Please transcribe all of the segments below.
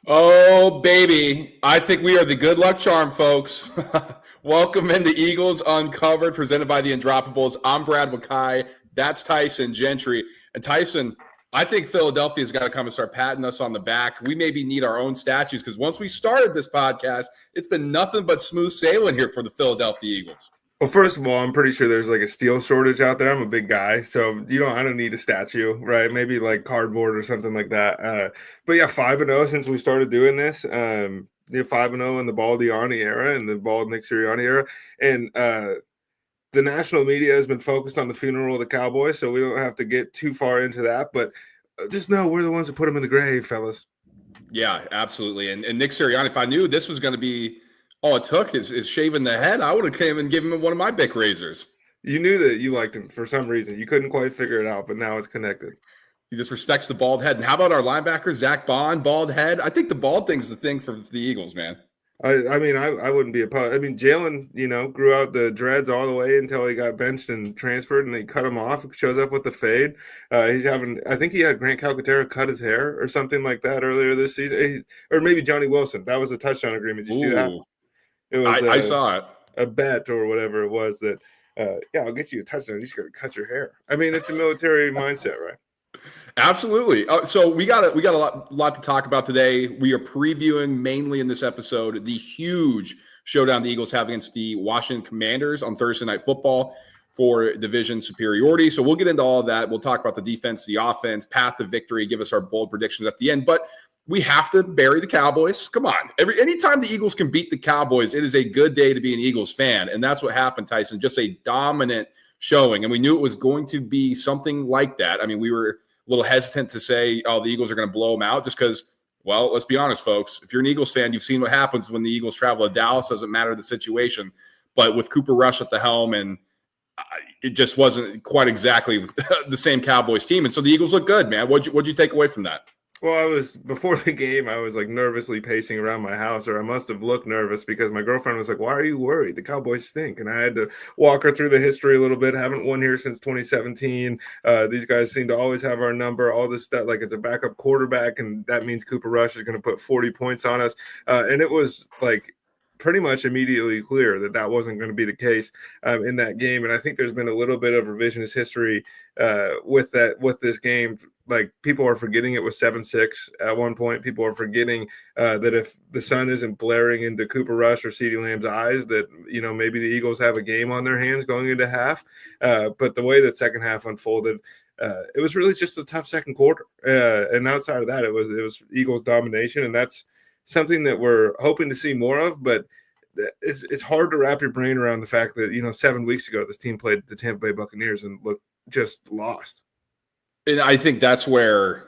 Oh, baby. I think we are the good luck charm, folks. Welcome into Eagles Uncovered, presented by the Androppables. I'm Brad Wakai. That's Tyson Gentry. And Tyson, I think Philadelphia's got to come and start patting us on the back. We maybe need our own statues because once we started this podcast, it's been nothing but smooth sailing here for the Philadelphia Eagles. Well, first of all, I'm pretty sure there's like a steel shortage out there. I'm a big guy, so I don't need a statue, right? Maybe like cardboard or something like that. But yeah, 5-0 since we started doing this. 5-0 in the Baldiani era and the Bald Nick Sirianni era, and the national media has been focused on the funeral of the Cowboys, so we don't have to get too far into that. But just know we're the ones that put them in the grave, fellas. Yeah, absolutely. And Nick Sirianni, if I knew this was going to be all it took is shaving the head, I would have came and given him one of my Bic razors. You knew that you liked him for some reason. You couldn't quite figure it out, but now it's connected. He just respects the bald head. And how about our linebacker, Zach Bond, bald head? I think the bald thing's the thing for the Eagles, man. I wouldn't be opposed. I mean, Jalen, grew out the dreads all the way until he got benched and transferred, and they cut him off. Shows up with the fade. I think he had Grant Calcaterra cut his hair or something like that earlier this season, or maybe Johnny Wilson. That was a touchdown agreement. Did you see that? It was. I saw it. A bet or whatever it was that. I'll get you a touchdown. You just got to cut your hair. I mean, it's a military mindset, right? Absolutely. So we got a lot to talk about today. We are previewing mainly in this episode the huge showdown the Eagles have against the Washington Commanders on Thursday Night Football for division superiority. So we'll get into all of that. We'll talk about the defense, the offense, path to victory, give us our bold predictions at the end. But we have to bury the Cowboys. Come on. Anytime the Eagles can beat the Cowboys, it is a good day to be an Eagles fan. And that's what happened, Tyson. Just a dominant showing. And we knew it was going to be something like that. I mean, we were a little hesitant to say, oh, the Eagles are going to blow them out just because, well, let's be honest, folks. If you're an Eagles fan, you've seen what happens when the Eagles travel to Dallas. Doesn't matter the situation. But with Cooper Rush at the helm, and it just wasn't quite exactly the same Cowboys team. And so the Eagles look good, man. What'd you take away from that? Well, before the game, I was like nervously pacing around my house, or I must have looked nervous because my girlfriend was like, "Why are you worried? The Cowboys stink." And I had to walk her through the history a little bit. Haven't won here since 2017. These guys seem to always have our number. All this stuff, like it's a backup quarterback, and that means Cooper Rush is going to put 40 points on us. And it was like pretty much immediately clear that wasn't going to be the case in that game. And I think there's been a little bit of revisionist history with this game. Like, people are forgetting it was 7-6 at one point. People are forgetting that if the sun isn't blaring into Cooper Rush or CeeDee Lamb's eyes, that, maybe the Eagles have a game on their hands going into half. But the way that second half unfolded, it was really just a tough second quarter. And outside of that, it was Eagles domination. And that's something that we're hoping to see more of. But it's hard to wrap your brain around the fact that, 7 weeks ago, this team played the Tampa Bay Buccaneers and looked just lost. And I think that's where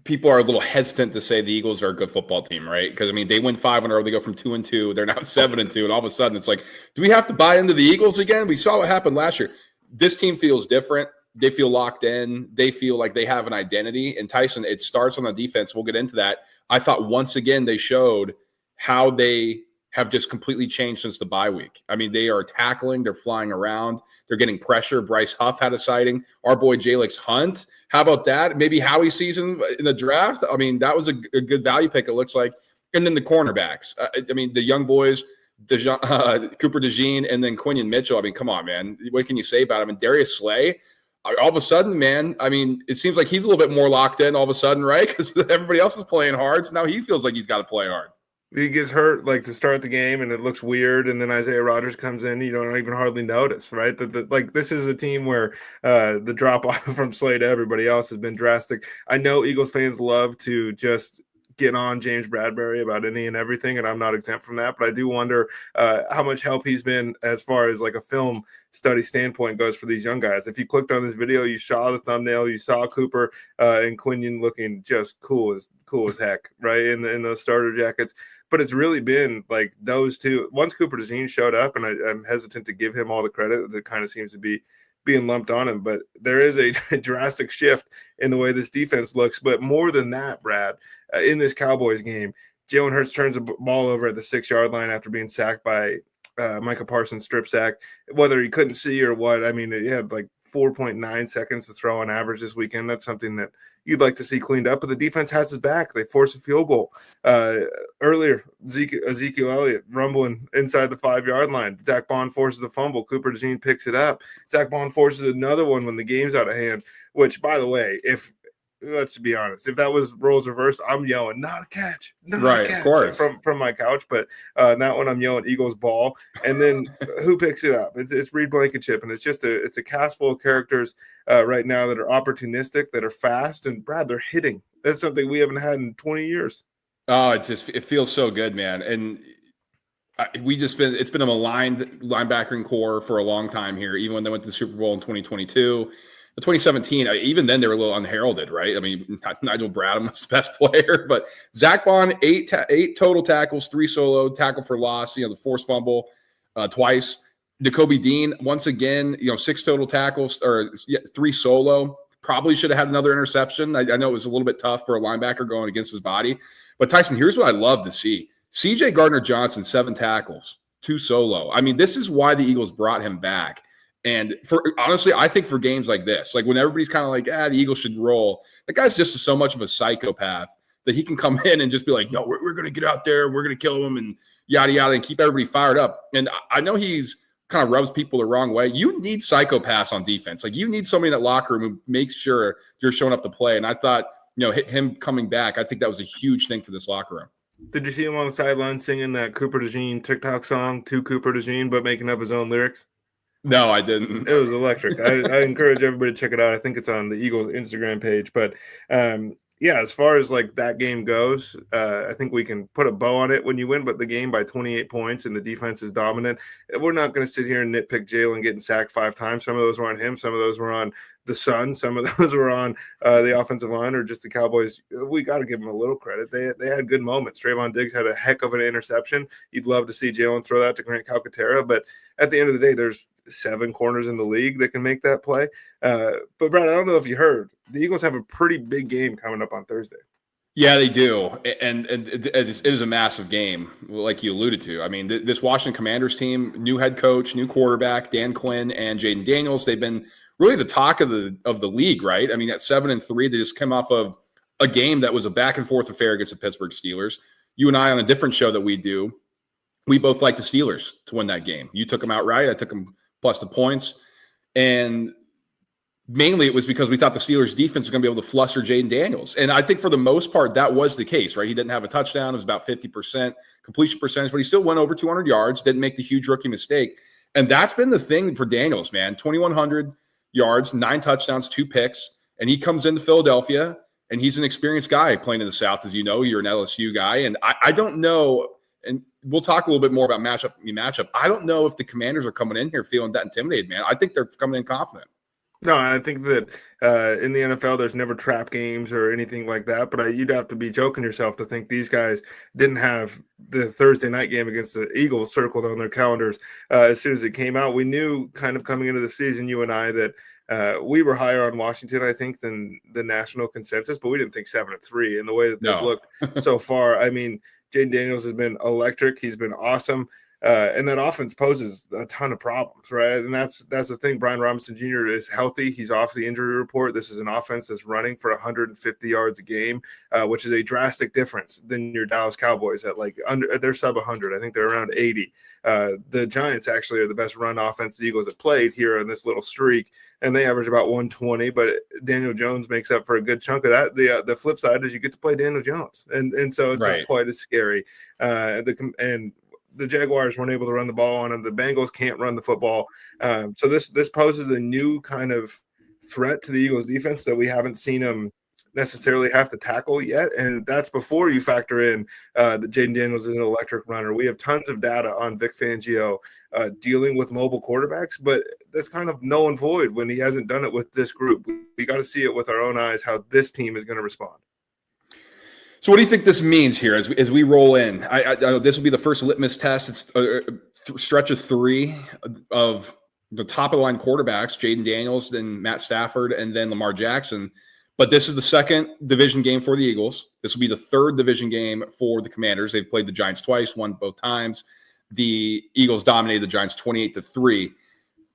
people are a little hesitant to say the Eagles are a good football team, right? Because, I mean, they win 5-0, they go from 2-2, they're now 7-2, and all of a sudden it's like, do we have to buy into the Eagles again? We saw what happened last year. This team feels different. They feel locked in. They feel like they have an identity. And Tyson, it starts on the defense. We'll get into that. I thought once again they showed how they have just completely changed since the bye week. I mean, they are tackling, they're flying around, they're getting pressure. Bryce Huff had a sighting. Our boy Jalix Hunt, how about that? Maybe Howie season in the draft. I mean, that was a good value pick, it looks like. And then the cornerbacks. I mean, the young boys, Cooper DeJean, and then Quinion Mitchell. I mean, come on, man. What can you say about him? And Darius Slay, all of a sudden, man, I mean, it seems like he's a little bit more locked in all of a sudden, right? Because everybody else is playing hard. So now he feels like he's got to play hard. He gets hurt like to start the game, and it looks weird. And then Isaiah Rodgers comes in, you don't even hardly notice, right? Like, this is a team where the drop off from Slay to everybody else has been drastic. I know Eagles fans love to just get on James Bradberry about any and everything, and I'm not exempt from that. But I do wonder how much help he's been as far as like a film study standpoint goes for these young guys. If you clicked on this video, you saw the thumbnail, you saw Cooper and Quinion looking just cool as heck, right? In those starter jackets. But it's really been like those two. Once Cooper DeJean showed up, and I'm hesitant to give him all the credit that kind of seems to be being lumped on him, but there is a drastic shift in the way this defense looks. But more than that, Brad, in this Cowboys game, Jalen Hurts turns the ball over at the 6-yard line after being sacked by Micah Parsons strip sack, whether he couldn't see or what. I mean, he had like 4.9 seconds to throw on average this weekend. That's something that you'd like to see cleaned up, but the defense has his back. They force a field goal. Earlier, Ezekiel Elliott rumbling inside the 5-yard line. Zach Bond forces a fumble. Cooper DeJean picks it up. Zach Bond forces another one when the game's out of hand, which, by the way, let's be honest, if that was roles reversed, I'm yelling, not a catch, not a catch, of course, from my couch. But that one, I'm yelling Eagles ball. And then who picks it up? It's Reed Blankenship, and it's a cast full of characters right now that are opportunistic, that are fast, and Brad, they're hitting. That's something we haven't had in 20 years. Oh, it feels so good, man. And it's been a maligned linebacking core for a long time here, even when they went to the Super Bowl in 2022. The 2017, even then they were a little unheralded, right? I mean, Nigel Bradham was the best player, but Zach Bond, eight total tackles, 3 solo, tackle for loss, the forced fumble twice. Nakobe Dean, once again, 6 total tackles or 3 solo. Probably should have had another interception. I know it was a little bit tough for a linebacker going against his body. But Tyson, here's what I love to see. CJ Gardner-Johnson, 7 tackles, 2 solo. I mean, this is why the Eagles brought him back. And honestly, I think for games like this, like when everybody's kind of like, the Eagles should roll, the guy's just so much of a psychopath that he can come in and just be like, no, we're going to get out there, we're going to kill him and yada, yada, and keep everybody fired up. And I know he's kind of rubs people the wrong way. You need psychopaths on defense. Like you need somebody in that locker room who makes sure you're showing up to play. And I thought, him coming back, I think that was a huge thing for this locker room. Did you see him on the sideline singing that Cooper DeJean TikTok song to Cooper DeJean, but making up his own lyrics? No, I didn't. It was electric. I encourage everybody to check it out. I think it's on the Eagles Instagram page. But as far as like that game goes, I think we can put a bow on it when you win, but the game by 28 points and the defense is dominant. We're not going to sit here and nitpick Jalen getting sacked 5 times. Some of those were on him. Some of those were on the Sun. Some of those were on the offensive line or just the Cowboys. We got to give them a little credit. They had good moments. Trayvon Diggs had a heck of an interception. You'd love to see Jalen throw that to Grant Calcaterra, but at the end of the day, there's 7 corners in the league that can make that play. But Brad, I don't know if you heard, the Eagles have a pretty big game coming up on Thursday. Yeah, they do. And it is a massive game, like you alluded to. I mean, this Washington Commanders team, new head coach, new quarterback, Dan Quinn and Jaden Daniels, they've been really the talk of the league, right? I mean, at 7-3, they just came off of a game that was a back and forth affair against the Pittsburgh Steelers. You and I on a different show that we do, we both like the Steelers to win that game. You took them outright. I took them plus the points. And mainly it was because we thought the Steelers defense was going to be able to fluster Jaden Daniels. And I think for the most part, that was the case, right? He didn't have a touchdown. It was about 50% completion percentage, but he still went over 200 yards, didn't make the huge rookie mistake. And that's been the thing for Daniels, man. 2,100 yards, 9 touchdowns, 2 picks. And he comes into Philadelphia, and he's an experienced guy playing in the South. As you know, you're an LSU guy. And I don't know, and we'll talk a little bit more about matchup. I don't know if the Commanders are coming in here feeling that intimidated, man. I think they're coming in confident. No, I think that in the NFL, there's never trap games or anything like that. But you'd have to be joking yourself to think these guys didn't have the Thursday night game against the Eagles circled on their calendars as soon as it came out. We knew kind of coming into the season, you and I, that we were higher on Washington, I think, than the national consensus. But we didn't think 7-3 in the way that they've looked so far. I mean, Jaden Daniels has been electric. He's been awesome. And that offense poses a ton of problems, right? And that's the thing. Brian Robinson Jr. is healthy. He's off the injury report. This is an offense that's running for 150 yards a game, which is a drastic difference than your Dallas Cowboys at they're sub 100. I think they're around 80. The Giants actually are the best run offense the Eagles have played here in this little streak, and they average about 120. But Daniel Jones makes up for a good chunk of that. The flip side is you get to play Daniel Jones, and so it's not quite as scary. The Jaguars weren't able to run the ball on them. The Bengals can't run the football. So this poses a new kind of threat to the Eagles defense that we haven't seen them necessarily have to tackle yet. And that's before you factor in that Jaden Daniels is an electric runner. We have tons of data on Vic Fangio dealing with mobile quarterbacks, but that's kind of null and void when he hasn't done it with this group. We got to see it with our own eyes how this team is going to respond. So what do you think this means here as we roll in? This will be the first litmus test. It's a stretch of 3 of the top-of-the-line quarterbacks, Jaden Daniels, then Matt Stafford, and then Lamar Jackson. But this is the second division game for the Eagles. This will be the third division game for the Commanders. They've played the Giants twice, won both times. The Eagles dominated the Giants 28-3.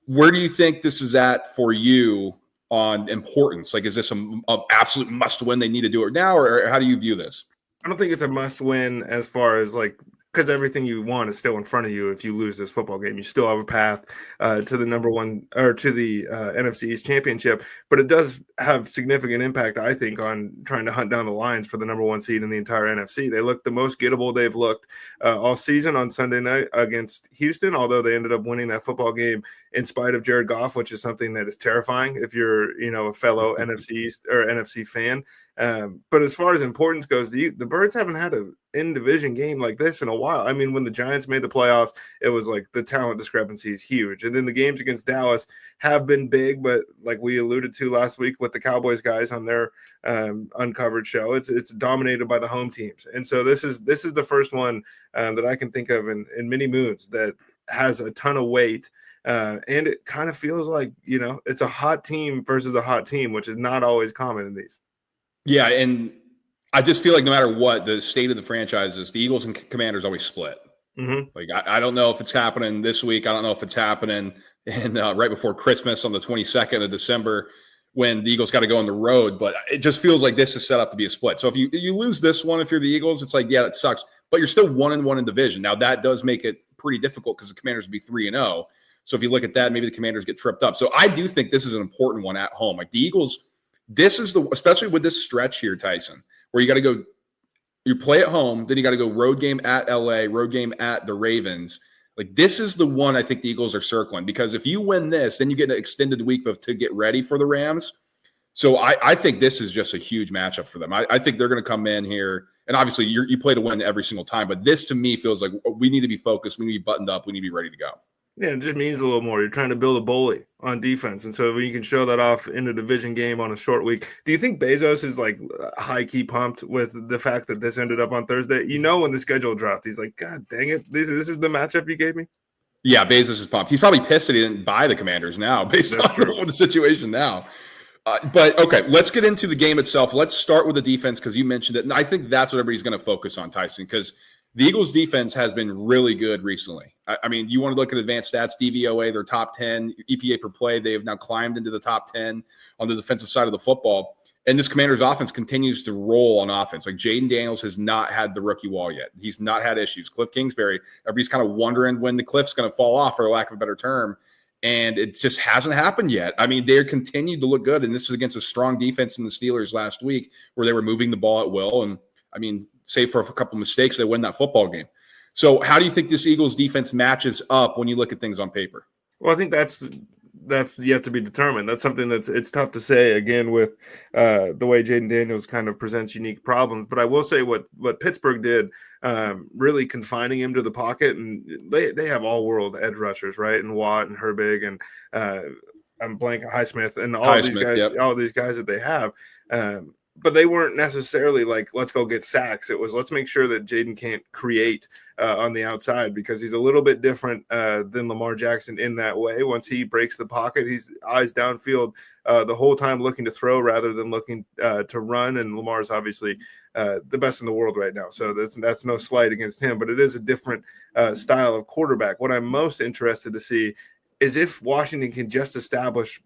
Where do you think this is at for you on importance? Like, is this a absolute must win? They need to do it now, or how do you view this? I don't think it's a must win as far as like, because everything you want is still in front of you. If you lose this football game, you still have a path to the number one or to the NFC East championship. But it does have significant impact, I think, on trying to hunt down the Lions for the number one seed in the entire NFC. They look the most gettable they've looked all season on Sunday night against Houston, although they ended up winning that football game in spite of Jared Goff, which is something that is terrifying if you're, a fellow NFC East or NFC fan. But as far as importance goes, the Birds haven't had an in-division game like this in a while. I mean, when the Giants made the playoffs, it was like the talent discrepancy is huge. And then the games against Dallas have been big, but like we alluded to last week with the Cowboys guys on their Uncovered show, it's dominated by the home teams. And so this is the first one that I can think of in many moons that has a ton of weight. And it kind of feels like, it's a hot team versus a hot team, which is not always common in these. Yeah, and I just feel like no matter what the state of the franchise is, the Eagles and Commanders always split. Mm-hmm. Like I don't know if it's happening this week. I don't know if it's happening right before Christmas on the 22nd of December when the Eagles got to go on the road. But it just feels like this is set up to be a split. So if you lose this one, if you're the Eagles, it's like, yeah, that sucks. But you're still 1-1 in division. Now that does make it pretty difficult because the Commanders would be 3-0. So if you look at that, maybe the Commanders get tripped up. So I do think this is an important one at home. Like the Eagles. This is especially with this stretch here, Tyson, where you got to go, you play at home, then you got to go road game at LA, road game at the Ravens. Like this is the one I think the Eagles are circling because if you win this, then you get an extended week to get ready for the Rams. So I think this is just a huge matchup for them. I think they're going to come in here, and obviously you play to win every single time, but this to me feels like we need to be focused, we need to be buttoned up, we need to be ready to go. Yeah, it just means a little more. You're trying to build a bully on defense. And so when you can show that off in a division game on a short week, do you think Bezos is like high key pumped with the fact that this ended up on Thursday? When the schedule dropped, he's like, God dang it. This is the matchup you gave me? Yeah, Bezos is pumped. He's probably pissed that he didn't buy the Commanders now based on the situation now. But okay, let's get into the game itself. Let's start with the defense because you mentioned it. And I think that's what everybody's going to focus on, Tyson, because the Eagles' defense has been really good recently. I mean, you want to look at advanced stats, DVOA, they're top 10, EPA per play. They have now climbed into the top 10 on the defensive side of the football. And this Commanders' offense continues to roll on offense. Like Jaden Daniels has not had the rookie wall yet. He's not had issues. Cliff Kingsbury, everybody's kind of wondering when the cliff's going to fall off, for lack of a better term. And it just hasn't happened yet. I mean, they continued to look good. And this is against a strong defense in the Steelers last week where they were moving the ball at will. And I mean, save for a couple mistakes, they win that football game. So how do you think this Eagles defense matches up when you look at things on paper? Well, I think that's yet to be determined. That's something it's tough to say, again, with the way Jaden Daniels kind of presents unique problems. But I will say what Pittsburgh did, really confining him to the pocket, and they have all-world edge rushers, right? And Watt and Herbig and I'm blanking, Highsmith and all these guys, yep. All these guys that they have. But they weren't necessarily like, let's go get sacks. It was, let's make sure that Jaden can't create on the outside because he's a little bit different than Lamar Jackson in that way. Once he breaks the pocket, he's eyes downfield the whole time looking to throw rather than looking to run. And Lamar's obviously the best in the world right now. So that's no slight against him, but it is a different style of quarterback. What I'm most interested to see is if Washington can just establish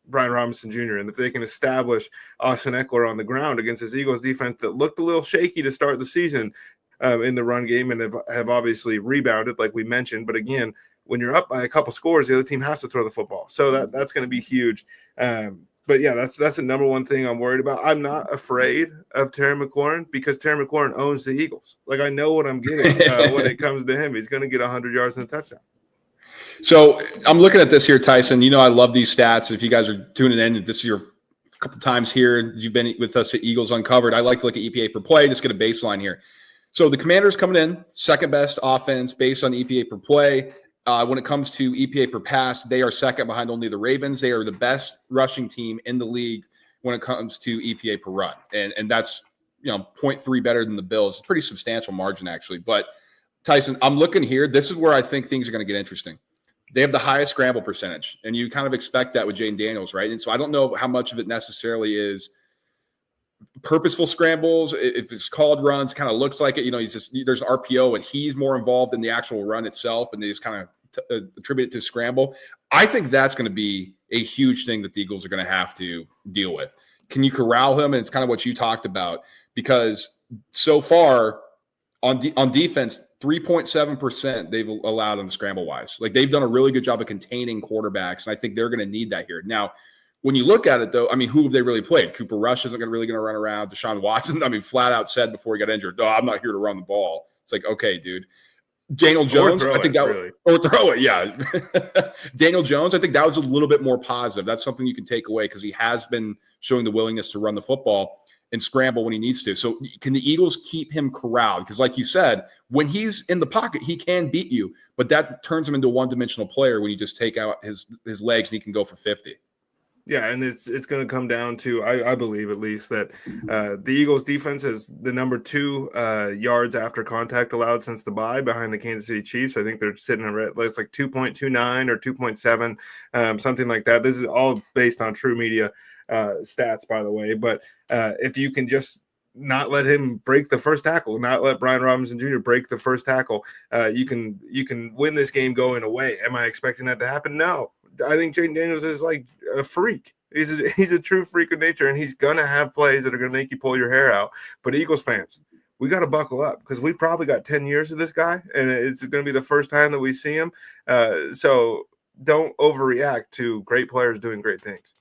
Brian Robinson Jr. and if they can establish Austin Eckler on the ground against this Eagles defense that looked a little shaky to start the season in the run game and have obviously rebounded like we mentioned. But again, when you're up by a couple scores, the other team has to throw the football. So that's going to be huge. But yeah, that's the number one thing I'm worried about. I'm not afraid of Terry McLaurin because Terry McLaurin owns the Eagles. Like I know what I'm getting when it comes to him. He's going to get 100 yards and a touchdown. So I'm looking at this here, Tyson. I love these stats. If you guys are tuning in, this is your couple times here. You've been with us at Eagles Uncovered. I like to look at EPA per play. Just get a baseline here. So the Commanders coming in, second best offense based on EPA per play. When it comes to EPA per pass, they are second behind only the Ravens. They are the best rushing team in the league when it comes to EPA per run. And that's, 0.3 better than the Bills. It's a pretty substantial margin, actually. But, Tyson, I'm looking here. This is where I think things are going to get interesting. They have the highest scramble percentage, and you kind of expect that with Jaden Daniels, right? And so I don't know how much of it necessarily is purposeful scrambles. If it's called runs, kind of looks like it. He's just there's RPO, and he's more involved in the actual run itself, and they just kind of attribute it to scramble. I think that's going to be a huge thing that the Eagles are going to have to deal with. Can you corral him? And it's kind of what you talked about, because so far on defense, 3.7% they've allowed on the scramble wise. Like, they've done a really good job of containing quarterbacks, and I think they're going to need that here. Now, when you look at it, though, I mean, who have they really played? Cooper Rush isn't really going to run around. Deshaun Watson, I mean, flat out said before he got injured, "Oh, I'm not here to run the ball." It's like, okay, dude. Daniel Jones, I think that really. Or throw it, yeah. Daniel Jones, I think that was a little bit more positive. That's something you can take away, because he has been showing the willingness to run the football and scramble when he needs to. So can the Eagles keep him corralled? Because like you said, when he's in the pocket, he can beat you, but that turns him into a one-dimensional player when you just take out his legs and he can go for 50. Yeah, and it's going to come down to, I believe at least, that the Eagles defense is the number 2 yards after contact allowed since the bye, behind the Kansas City Chiefs. I think they're sitting at it's like 2.29 or 2.7, something like that. This is all based on True Media stats, by the way. But if you can just not let him break the first tackle, not let Brian Robinson Jr. break the first tackle, you can win this game going away. Am I expecting that to happen? No. I think Jaden Daniels is like a freak. He's a true freak of nature, and he's going to have plays that are going to make you pull your hair out. But Eagles fans, we got to buckle up, because we probably got 10 years of this guy, and it's going to be the first time that we see him. So don't overreact to great players doing great things.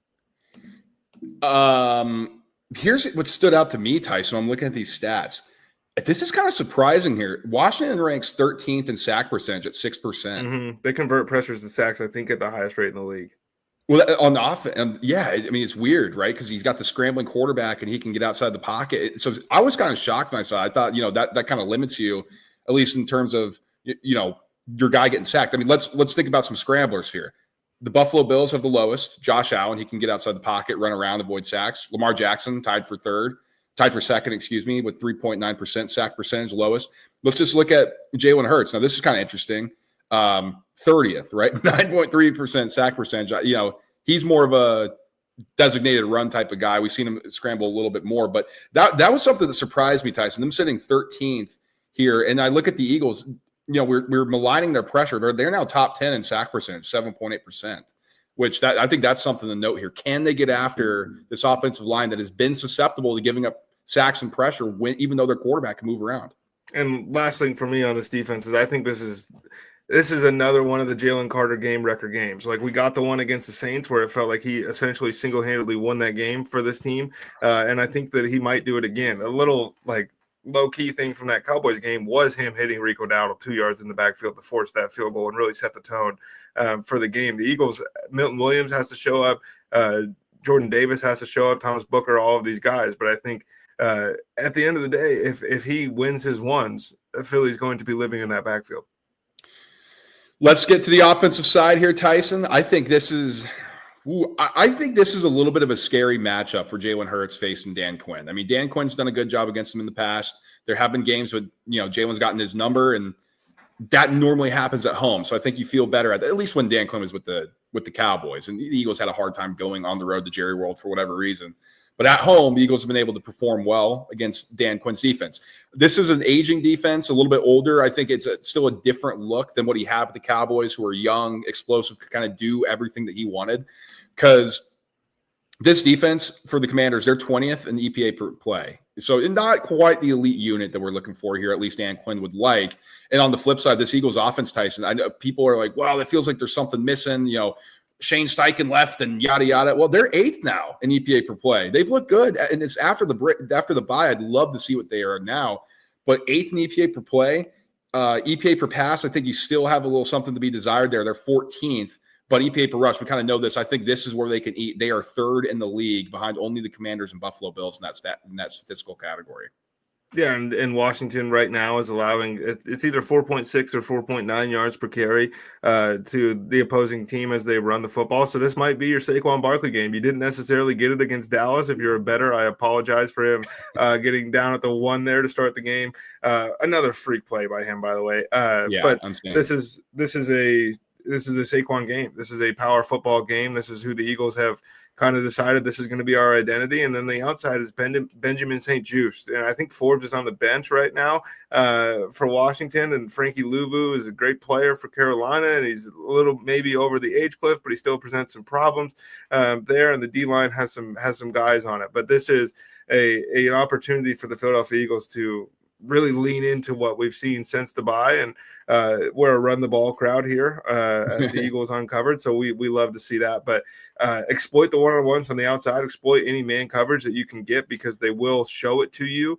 Here's what stood out to me, Tyson. I'm looking at these stats. This is kind of surprising here. Washington ranks 13th in sack percentage at 6%. Mm-hmm. They convert pressures to sacks, I think, at the highest rate in the league. Well, on the offense, yeah, I mean, it's weird, right? Because he's got the scrambling quarterback and he can get outside the pocket. So I was kind of shocked when I saw it. I thought, that kind of limits you, at least in terms of, your guy getting sacked. I mean, let's think about some scramblers here. The Buffalo Bills have the lowest. Josh Allen, he can get outside the pocket, run around, avoid sacks. Lamar Jackson tied for second, with 3.9% sack percentage, lowest. Let's just look at Jalen Hurts. Now, this is kind of interesting. 30th, right? 9.3% sack percentage. He's more of a designated run type of guy. We've seen him scramble a little bit more, but that was something that surprised me, Tyson. Them sitting 13th here, and I look at the Eagles. We're maligning their pressure. They're now top 10 in sack percentage, 7.8%. Which I think that's something to note here. Can they get after this offensive line that has been susceptible to giving up sacks and pressure, even though their quarterback can move around? And last thing for me on this defense is, I think this is another one of the Jalen Carter game record games. Like, we got the one against the Saints where it felt like he essentially single-handedly won that game for this team. And I think that he might do it again. A little low-key thing from that Cowboys game was him hitting Rico Dowdle 2 yards in the backfield to force that field goal and really set the tone for the game. The Eagles, Milton Williams has to show up. Jordan Davis has to show up. Thomas Booker, all of these guys. But I think at the end of the day, if he wins his ones, Philly's going to be living in that backfield. Let's get to the offensive side here, Tyson. I think this is a little bit of a scary matchup for Jalen Hurts facing Dan Quinn. I mean, Dan Quinn's done a good job against him in the past. There have been games with, Jalen's gotten his number, and that normally happens at home. So I think you feel better at least when Dan Quinn was with the Cowboys, and the Eagles had a hard time going on the road to Jerry World for whatever reason. But at home, the Eagles have been able to perform well against Dan Quinn's defense. This is an aging defense, a little bit older. I think it's still a different look than what he had with the Cowboys, who are young, explosive, could kind of do everything that he wanted. Because this defense for the Commanders, they're 20th in EPA per play. So not quite the elite unit that we're looking for here, at least Dan Quinn would like. And on the flip side, this Eagles offense, Tyson, I know people are like, wow, it feels like there's something missing. Shane Steichen left and yada, yada. Well, they're 8th now in EPA per play. They've looked good. And it's after the bye. I'd love to see what they are now. But 8th in EPA per play, EPA per pass, I think you still have a little something to be desired there. They're 14th. But EPA per rush, we kind of know this. I think this is where they can eat. They are 3rd in the league behind only the Commanders and Buffalo Bills in that statistical category. Yeah, and Washington right now is allowing it's either 4.6 or 4.9 yards per carry to the opposing team as they run the football. So this might be your Saquon Barkley game. You didn't necessarily get it against Dallas. If you're a bettor, I apologize for him getting down at the 1 there to start the game. Another freak play by him, by the way. But this is a Saquon game. This is a power football game. This is who the Eagles have kind of decided this is going to be our identity. And then the outside is Benjamin St. Juste. And I think Forbes is on the bench right now for Washington. And Frankie Louvu is a great player for Carolina. And he's a little maybe over the age cliff, but he still presents some problems there. And the D-line has some guys on it. But this is an opportunity for the Philadelphia Eagles to really lean into what we've seen since the bye, and we're a run the ball crowd here at the Eagles Uncovered, so we love to see that. But exploit the one-on-ones on the outside, exploit any man coverage that you can get, because they will show it to you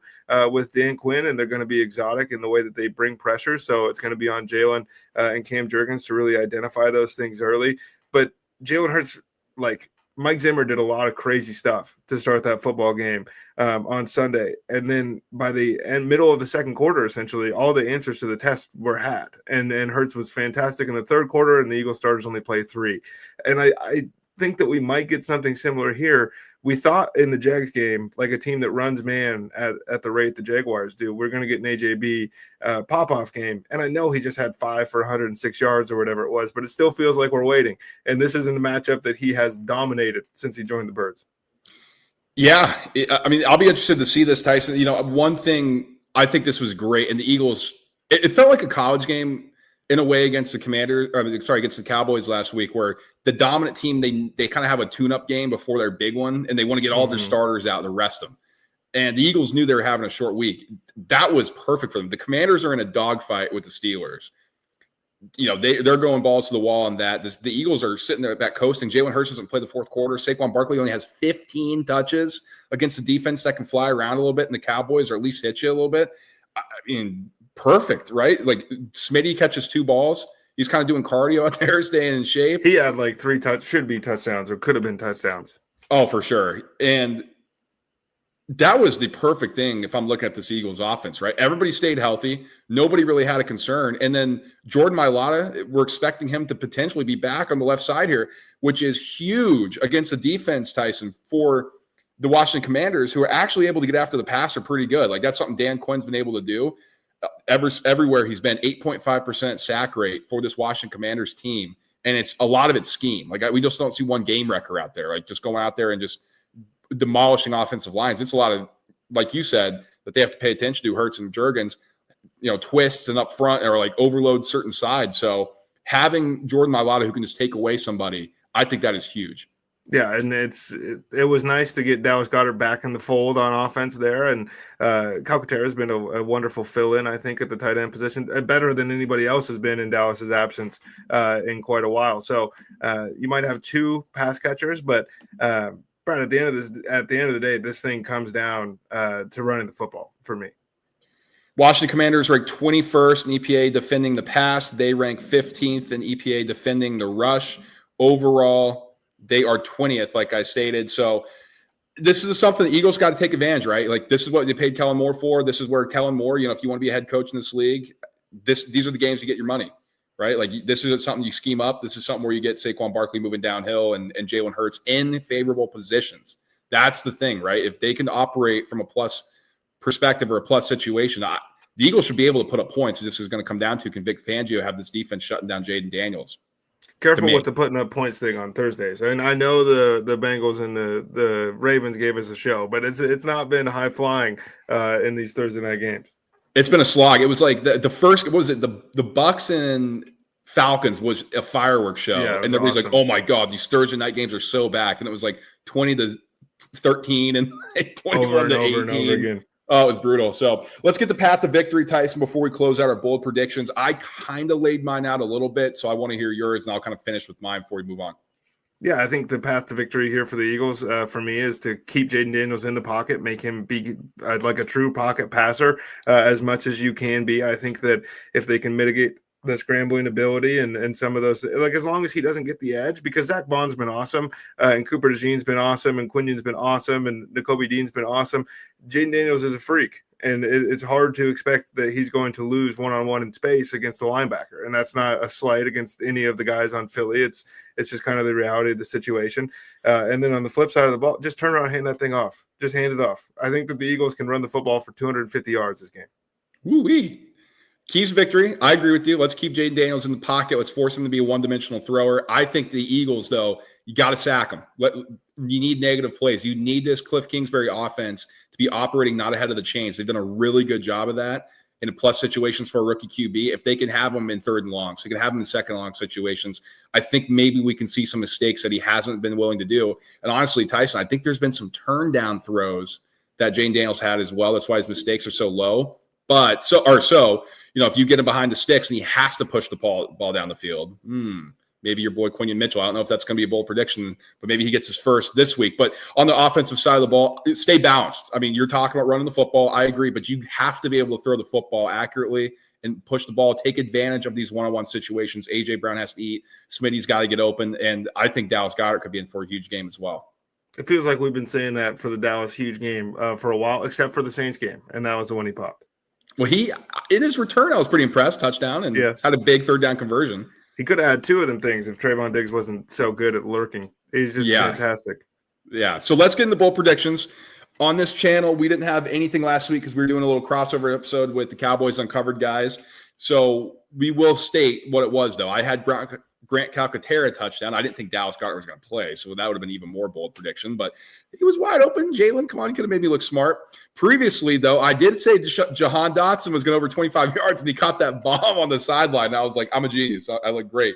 with Dan Quinn, and they're going to be exotic in the way that they bring pressure. So it's going to be on Jalen and Cam Jurgens to really identify those things early. But Jalen Hurts, like Mike Zimmer, did a lot of crazy stuff to start that football game on Sunday. And then by the middle of the second quarter, essentially, all the answers to the test were had. And Hurts was fantastic in the third quarter, and the Eagles starters only play 3. And I think that we might get something similar here. We thought in the Jags game, like a team that runs man at the rate the Jaguars do, we're going to get an AJB pop-off game. And I know he just had 5 for 106 yards or whatever it was, but it still feels like we're waiting. And this isn't a matchup that he has dominated since he joined the Birds. Yeah. I mean, I'll be interested to see this, Tyson. You know, one thing, I think this was great. And the Eagles, it felt like a college game in a way against the against the Cowboys last week, where the dominant team, they kind of have a tune-up game before their big one, and they want to get all their starters out and the rest of them. And the Eagles knew they were having a short week. That was perfect for them. The Commanders are in a dogfight with the Steelers. You know, they're going balls to the wall on that. The Eagles are sitting there back coasting. Jalen Hurts doesn't play the fourth quarter. Saquon Barkley only has 15 touches against the defense that can fly around a little bit, and the Cowboys, or at least hit you a little bit. I mean, perfect, right? Like Smitty catches 2 balls. He's kind of doing cardio out there, staying in shape. He had like 3 should be touchdowns, or could have been touchdowns. Oh, for sure. And that was the perfect thing if I'm looking at this Eagles offense, right? Everybody stayed healthy. Nobody really had a concern. And then Jordan Mailata, we're expecting him to potentially be back on the left side here, which is huge against the defense, Tyson, for the Washington Commanders, who are actually able to get after the passer pretty good. Like, that's something Dan Quinn's been able to do. Everywhere he's been, 8.5% sack rate for this Washington Commanders team. And it's a lot of it's scheme. Like, we just don't see one game wrecker out there, like just going out there and just demolishing offensive lines. It's a lot of, like you said, that they have to pay attention to, Hurts and Jurgens, you know, twists and up front, or like overload certain sides. So having Jordan Mailata who can just take away somebody, I think that is huge. Yeah, and it was nice to get Dallas Goedert back in the fold on offense there, and Calcaterra has been a wonderful fill-in, I think, at the tight end position, better than anybody else has been in Dallas's absence in quite a while. So you might have 2 pass catchers, but Brad, at the end of the day, this thing comes down to running the football for me. Washington Commanders rank 21st in EPA defending the pass. They rank 15th in EPA defending the rush. Overall, they are 20th, like I stated. So this is something the Eagles got to take advantage, right? Like, this is what they paid Kellen Moore for. This is where Kellen Moore, you know, if you want to be a head coach in this league, these are the games you get your money, right? Like, this is something you scheme up. This is something where you get Saquon Barkley moving downhill and Jalen Hurts in favorable positions. That's the thing, right? If they can operate from a plus perspective or a plus situation, the Eagles should be able to put up points. This is going to come down to, can Vic Fangio have this defense shutting down Jaden Daniels? Careful with the putting up points thing on Thursdays. And I know the Bengals and the Ravens gave us a show, but it's not been high flying in these Thursday night games. It's been a slog. It was like the first, what was it? The Bucks and Falcons was a fireworks show. Yeah, and everybody's like, oh my God, these Thursday night games are so back. And it was like 20-13 and like 21-18. Over and over again. Oh, it was brutal. So let's get the path to victory, Tyson, before we close out our bold predictions. I kind of laid mine out a little bit, so I want to hear yours, and I'll kind of finish with mine before we move on. Yeah, I think the path to victory here for the Eagles, for me, is to keep Jaden Daniels in the pocket, make him be like a true pocket passer as much as you can be. I think that if they can mitigate the scrambling ability and some of those, like, as long as he doesn't get the edge, because Zach Bond's been awesome, and Cooper DeJean's been awesome, and Quinion's been awesome, and Nakobe Dean's been awesome. Jaden Daniels is a freak, and it's hard to expect that he's going to lose one-on-one in space against a linebacker, and that's not a slight against any of the guys on Philly. It's just kind of the reality of the situation. And then on the flip side of the ball, just turn around and hand that thing off. Just hand it off. I think that the Eagles can run the football for 250 yards this game. Woo-wee. Keys victory. I agree with you. Let's keep Jaden Daniels in the pocket. Let's force him to be a one-dimensional thrower. I think the Eagles, though, You got to sack them. You need negative plays. You need this Cliff Kingsbury offense to be operating not ahead of the chains. They've done a really good job of that in plus situations for a rookie QB. If they can have them in third and long, so they can have them in second and long situations, I think maybe we can see some mistakes that he hasn't been willing to do. And honestly, Tyson, I think there's been some turn down throws that Jane Daniels had as well. That's why his mistakes are so low. But if you get him behind the sticks and he has to push the ball down the field, maybe your boy Quinion Mitchell. I don't know if that's going to be a bold prediction, but maybe he gets his first this week. But on the offensive side of the ball, stay balanced. I mean, you're talking about running the football. I agree, but you have to be able to throw the football accurately and push the ball, take advantage of these one-on-one situations. A.J. Brown has to eat. Smitty's got to get open. And I think Dallas Goedert could be in for a huge game as well. It feels like we've been saying that for the Dallas huge game for a while, except for the Saints game, and that was the one he popped. Well, in his return, I was pretty impressed. Touchdown and had a big third down conversion. He could have had two of them things if Trayvon Diggs wasn't so good at lurking. He's just fantastic. Yeah. So let's get into bold predictions. On this channel, we didn't have anything last week because we were doing a little crossover episode with the Cowboys Uncovered guys. So we will state what it was, though. I had Grant Calcaterra touchdown. I didn't think Dallas Goedert was going to play, so that would have been even more bold prediction. But he was wide open. Jalen, come on, he could have made me look smart. Previously, though, I did say Jahan Dotson was going over 25 yards, and he caught that bomb on the sideline. And I was like, I'm a genius. I look great.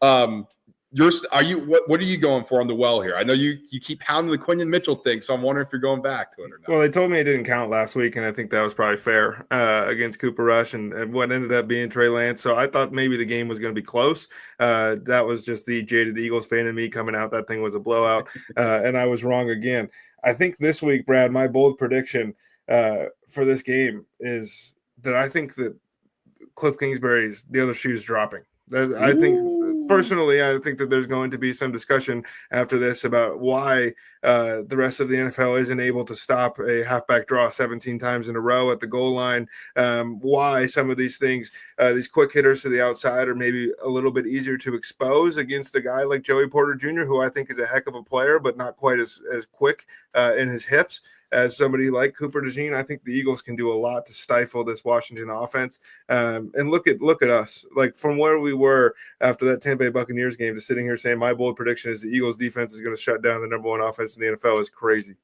What are you going for on the well here? I know you keep pounding the Quinion Mitchell thing, so I'm wondering if you're going back to it or not. Well, they told me it didn't count last week, and I think that was probably fair against Cooper Rush and what ended up being Trey Lance. So I thought maybe the game was going to be close. That was just the jaded Eagles fan in me coming out. That thing was a blowout, and I was wrong again. I think this week, Brad, my bold prediction for this game is that I think that Cliff Kingsbury's the other shoe's dropping. I think personally, I think that there's going to be some discussion after this about why the rest of the NFL isn't able to stop a halfback draw 17 times in a row at the goal line. Why some of these things, these quick hitters to the outside are maybe a little bit easier to expose against a guy like Joey Porter Jr., who I think is a heck of a player, but not quite as quick in his hips as somebody like Cooper DeJean. I think the Eagles can do a lot to stifle this Washington offense. And look at us, like from where we were after that Tampa Bay Buccaneers game to sitting here saying my bold prediction is the Eagles defense is going to shut down the number one offense in the NFL is crazy.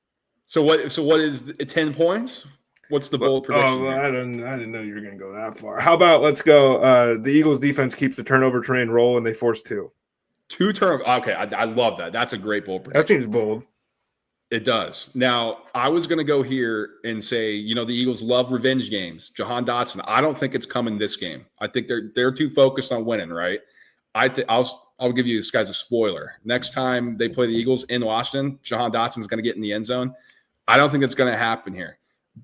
So what is 10 points? What's the bold prediction? Oh, well, I didn't know you were going to go that far. How about let's go the Eagles defense keeps the turnover train rolling. They force two turnovers. Okay, I love that. That's a great bold prediction. That seems bold. It does. Now, I was going to go here and say, the Eagles love revenge games. Jahan Dotson, I don't think it's coming this game. I think they're too focused on winning, right? I'll give you guys a spoiler. Next time they play the Eagles in Washington, Jahan Dotson's going to get in the end zone. I don't think it's going to happen here.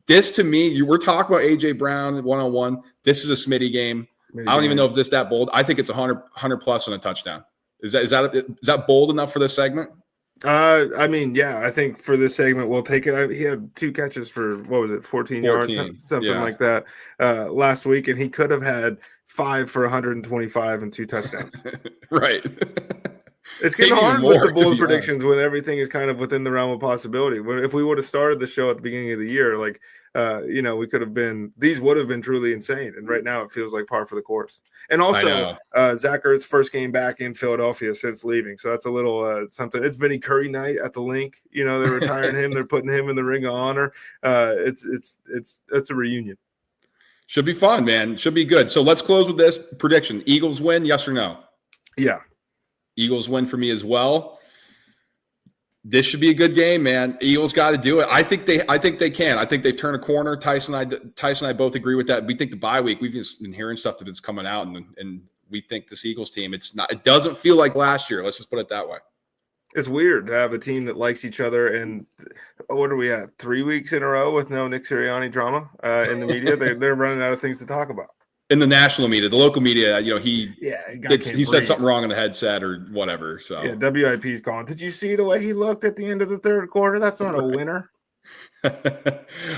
This, to me, we're talking about A.J. Brown one-on-one. This is a Smitty game. I don't even know if it's that bold. I think it's 100 plus on a touchdown. Is that bold enough for this segment? I mean, yeah, I think for this segment, we'll take it. He had 2 catches for, 14 yards, something like that last week, and he could have had 5 for 125 and 2 touchdowns. Right. It's getting hard with the bold predictions when everything is kind of within the realm of possibility. If we would have started the show at the beginning of the year, we could have been, these would have been truly insane. And right now it feels like par for the course. And also Zach Ertz's first game back in Philadelphia since leaving. So that's a little something. It's Vinny Curry night at the link. They're retiring him. They're putting him in the Ring of Honor. It's a reunion. Should be fun, man. Should be good. So let's close with this prediction. Eagles win, yes or no? Yeah. Eagles win for me as well. This should be a good game, man. Eagles got to do it. I think they can. I think they've turned a corner. Tyson and I both agree with that. We think the bye week, we've just been hearing stuff that's coming out, and we think this Eagles team, it doesn't feel like last year. Let's just put it that way. It's weird to have a team that likes each other, and what are we at? 3 weeks in a row with no Nick Sirianni drama in the media. They're running out of things to talk about. In the national media, the local media, he said something wrong in the headset or whatever. So yeah, WIP's gone. Did you see the way he looked at the end of the third quarter? That's not a winner. All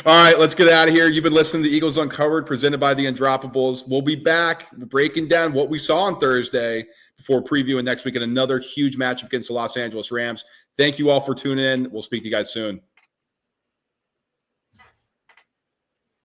right, let's get out of here. You've been listening to Eagles Uncovered, presented by the Undroppables. We'll be back breaking down what we saw on Thursday before previewing next week in another huge matchup against the Los Angeles Rams. Thank you all for tuning in. We'll speak to you guys soon.